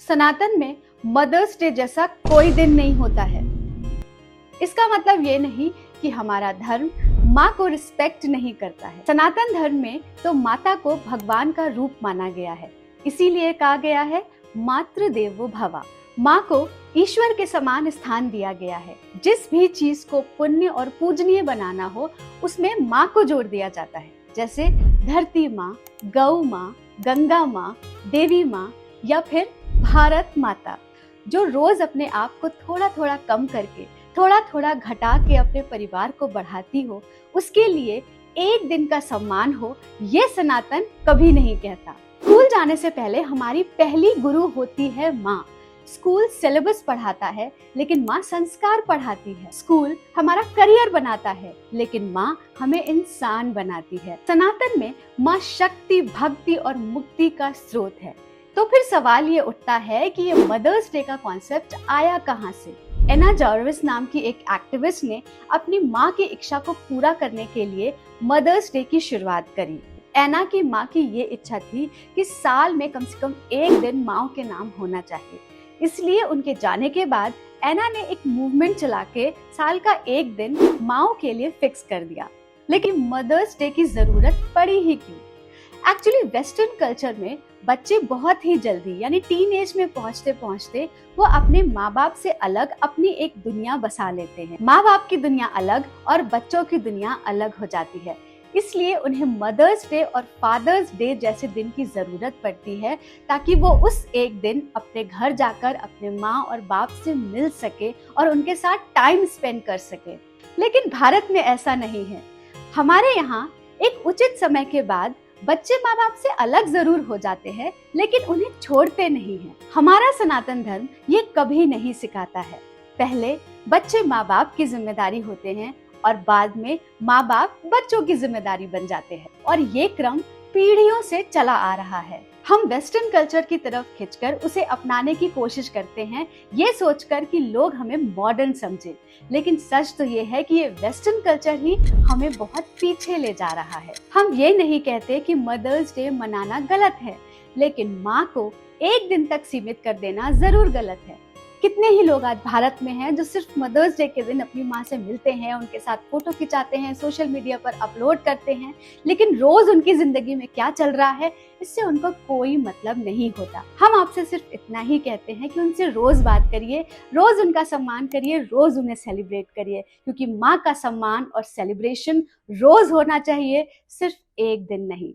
सनातन में mother's day जैसा कोई दिन नहीं होता है। इसका मतलब ये नहीं कि हमारा धर्म माँ को रिस्पेक्ट नहीं करता है। सनातन धर्म में तो माता को भगवान का रूप माना गया है, इसीलिए कहा गया है मातृ देवो भवा। माँ को ईश्वर के समान स्थान दिया गया है। जिस भी चीज को पुण्य और पूजनीय बनाना हो उसमें माँ को जोड़ दिया जाता है, जैसे धरती माँ, गौ माँ, गंगा माँ, देवी माँ या फिर भारत माता, जो रोज अपने आप को थोड़ा थोड़ा कम करके, थोड़ा थोड़ा घटा के अपने परिवार को बढ़ाती हो, उसके लिए एक दिन का सम्मान हो, ये सनातन कभी नहीं कहता। स्कूल जाने से पहले हमारी पहली गुरु होती है माँ। स्कूल सिलेबस पढ़ाता है लेकिन माँ संस्कार पढ़ाती है। स्कूल हमारा करियर बनाता है लेकिन माँ हमें इंसान बनाती है। सनातन में माँ शक्ति, भक्ति और मुक्ति का स्रोत है। तो फिर सवाल ये उठता है कि ये मदर्स डे का कॉन्सेप्ट आया कहाँ से? एना जॉर्विस नाम की एक एक्टिविस्ट ने अपनी माँ की इच्छा को पूरा करने के लिए मदर्स डे की शुरुआत करी। एना की माँ की ये इच्छा थी कि साल में कम से कम एक दिन माँ के नाम होना चाहिए। इसलिए उनके जाने के बाद एना ने एक मूवमेंट चला के साल का एक दिन माँ के लिए फिक्स कर दिया। लेकिन मदर्स डे की जरूरत पड़ी ही क्यों? एक्चुअली वेस्टर्न कल्चर में बच्चे बहुत ही जल्दी यानी टीन एज में पहुंचते पहुंचते वो अपने माँ बाप से अलग अपनी एक दुनिया बसा लेते हैं। माँ बाप की दुनिया अलग और बच्चों की दुनिया अलग हो जाती है। इसलिए उन्हें मदर्स डे और फादर्स डे जैसे दिन की जरूरत पड़ती है ताकि वो उस एक दिन अपने घर जाकर अपने माँ और बाप से मिल सके और उनके साथ टाइम स्पेंड कर सके। लेकिन भारत में ऐसा नहीं है। हमारे यहाँ एक उचित समय के बाद बच्चे माँ बाप से अलग जरूर हो जाते हैं लेकिन उन्हें छोड़ते नहीं हैं। हमारा सनातन धर्म ये कभी नहीं सिखाता है। पहले बच्चे माँ बाप की जिम्मेदारी होते हैं और बाद में माँ बाप बच्चों की जिम्मेदारी बन जाते हैं, और ये क्रम पीढ़ियों से चला आ रहा है। हम वेस्टर्न कल्चर की तरफ खिंचकर उसे अपनाने की कोशिश करते हैं, ये सोचकर कि लोग हमें मॉडर्न समझे। लेकिन सच तो ये है कि ये वेस्टर्न कल्चर ही हमें बहुत पीछे ले जा रहा है। हम ये नहीं कहते कि मदर्स डे मनाना गलत है, लेकिन माँ को एक दिन तक सीमित कर देना जरूर गलत है। कितने ही लोग आज भारत में हैं जो सिर्फ मदर्स डे के दिन अपनी माँ से मिलते हैं, उनके साथ फोटो खिंचाते हैं, सोशल मीडिया पर अपलोड करते हैं, लेकिन रोज उनकी जिंदगी में क्या चल रहा है इससे उनको कोई मतलब नहीं होता। हम आपसे सिर्फ इतना ही कहते हैं कि उनसे रोज बात करिए, रोज उनका सम्मान करिए, रोज उन्हें सेलिब्रेट करिए, क्योंकि माँ का सम्मान और सेलिब्रेशन रोज होना चाहिए, सिर्फ एक दिन नहीं।